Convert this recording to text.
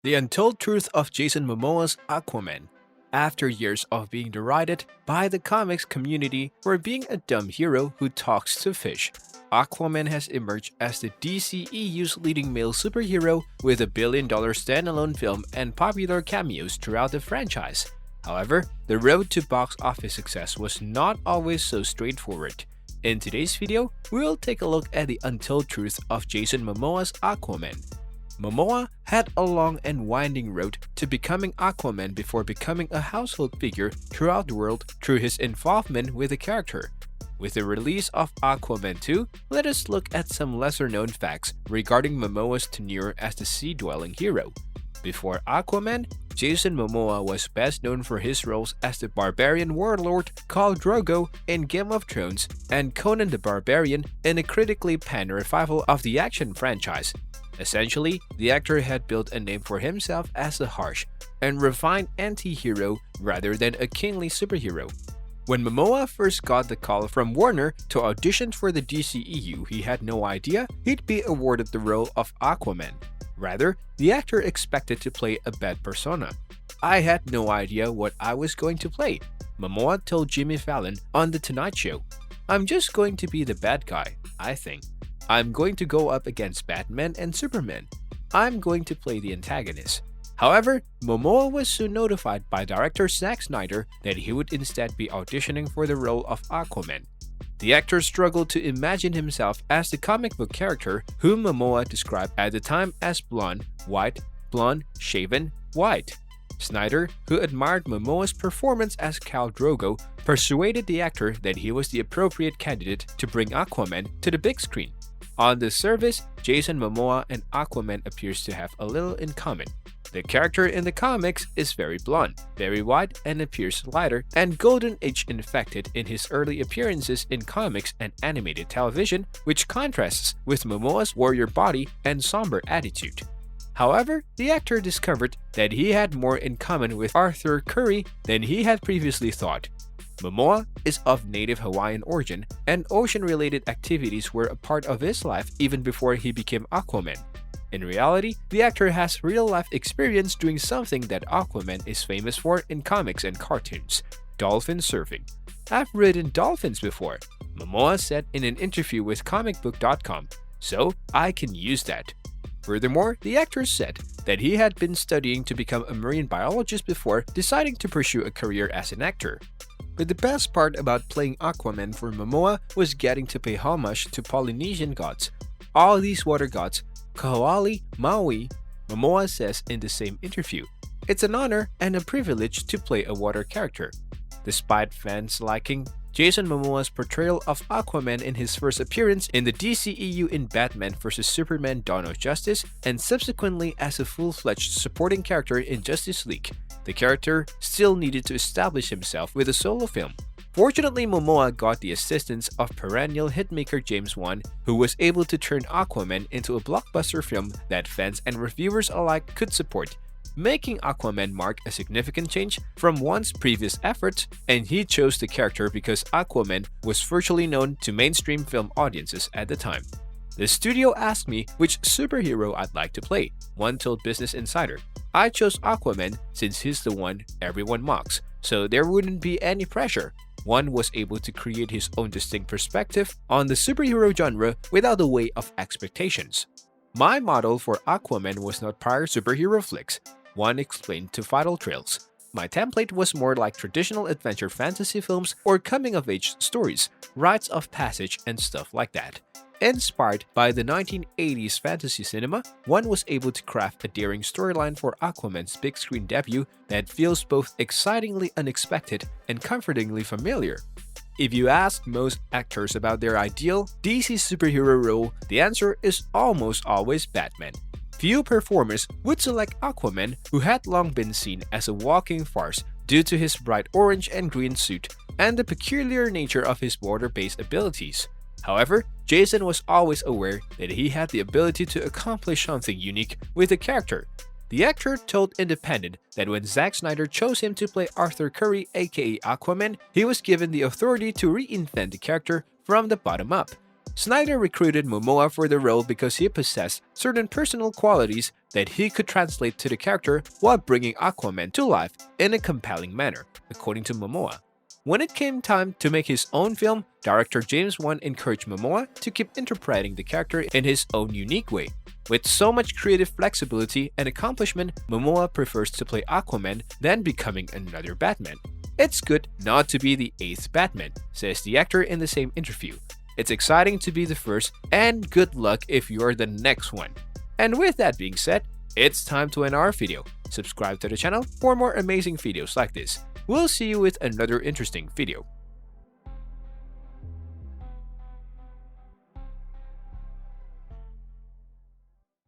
The Untold Truth of Jason Momoa's Aquaman. After years of being derided by the comics community for being a dumb hero who talks to fish, Aquaman has emerged as the DCEU's leading male superhero with a billion-dollar standalone film and popular cameos throughout the franchise. However, the road to box office success was not always so straightforward. In today's video, we'll take a look at the untold truth of Jason Momoa's Aquaman. Momoa had a long and winding road to becoming Aquaman before becoming a household figure throughout the world through his involvement with the character. With the release of Aquaman 2, let us look at some lesser-known facts regarding Momoa's tenure as the sea-dwelling hero. Before Aquaman, Jason Momoa was best known for his roles as the barbarian warlord Khal Drogo in Game of Thrones and Conan the Barbarian in a critically panned revival of the action franchise. Essentially, the actor had built a name for himself as a harsh and refined anti-hero rather than a kingly superhero. When Momoa first got the call from Warner to audition for the DCEU, he had no idea he'd be awarded the role of Aquaman. Rather, the actor expected to play a bad persona. "I had no idea what I was going to play," Momoa told Jimmy Fallon on The Tonight Show. "I'm just going to be the bad guy, I think. I'm going to go up against Batman and Superman. I'm going to play the antagonist." However, Momoa was soon notified by director Zack Snyder that he would instead be auditioning for the role of Aquaman. The actor struggled to imagine himself as the comic book character whom Momoa described at the time as blonde, white, blonde, shaven, white. Snyder, who admired Momoa's performance as Khal Drogo, persuaded the actor that he was the appropriate candidate to bring Aquaman to the big screen. On the surface, Jason Momoa and Aquaman appears to have a little in common. The character in the comics is very blonde, very white, and appears lighter and golden age infected in his early appearances in comics and animated television, which contrasts with Momoa's warrior body and somber attitude. However, the actor discovered that he had more in common with Arthur Curry than he had previously thought. Momoa is of native Hawaiian origin, and ocean-related activities were a part of his life even before he became Aquaman. In reality, the actor has real-life experience doing something that Aquaman is famous for in comics and cartoons: dolphin surfing. "I've ridden dolphins before," Momoa said in an interview with comicbook.com, "so I can use that." Furthermore, the actor said that he had been studying to become a marine biologist before deciding to pursue a career as an actor. But the best part about playing Aquaman for Momoa was getting to pay homage to Polynesian gods. "All these water gods, Kahoali, Maui," Momoa says in the same interview. "It's an honor and a privilege to play a water character." Despite fans liking Jason Momoa's portrayal of Aquaman in his first appearance in the DCEU in Batman vs Superman: Dawn of Justice and subsequently as a full-fledged supporting character in Justice League, the character still needed to establish himself with a solo film. Fortunately, Momoa got the assistance of perennial hitmaker James Wan, who was able to turn Aquaman into a blockbuster film that fans and reviewers alike could support, making Aquaman mark a significant change from Wan's previous efforts, and he chose the character because Aquaman was virtually known to mainstream film audiences at the time. "The studio asked me which superhero I'd like to play," Wan told Business Insider. "I chose Aquaman since he's the one everyone mocks, so there wouldn't be any pressure." Wan was able to create his own distinct perspective on the superhero genre without the weight of expectations. "My model for Aquaman was not prior superhero flicks," Wan explained to Vital Trails. "My template was more like traditional adventure fantasy films or coming-of-age stories, rites of passage and stuff like that." Inspired by the 1980s fantasy cinema, Wan was able to craft a daring storyline for Aquaman's big-screen debut that feels both excitingly unexpected and comfortingly familiar. If you ask most actors about their ideal DC superhero role, the answer is almost always Batman. Few performers would select Aquaman, who had long been seen as a walking farce due to his bright orange and green suit and the peculiar nature of his water-based abilities. However, Jason was always aware that he had the ability to accomplish something unique with the character. The actor told Independent that when Zack Snyder chose him to play Arthur Curry aka Aquaman, he was given the authority to reinvent the character from the bottom up. Snyder recruited Momoa for the role because he possessed certain personal qualities that he could translate to the character while bringing Aquaman to life in a compelling manner, according to Momoa. When it came time to make his own film, director James Wan encouraged Momoa to keep interpreting the character in his own unique way. With so much creative flexibility and accomplishment, Momoa prefers to play Aquaman than becoming another Batman. It's good not to be the 8th Batman, says the actor in the same interview. It's exciting to be the first, and good luck if you're the next one. And with that being said, it's time to end our video. Subscribe to the channel for more amazing videos like this. We'll see you with another interesting video.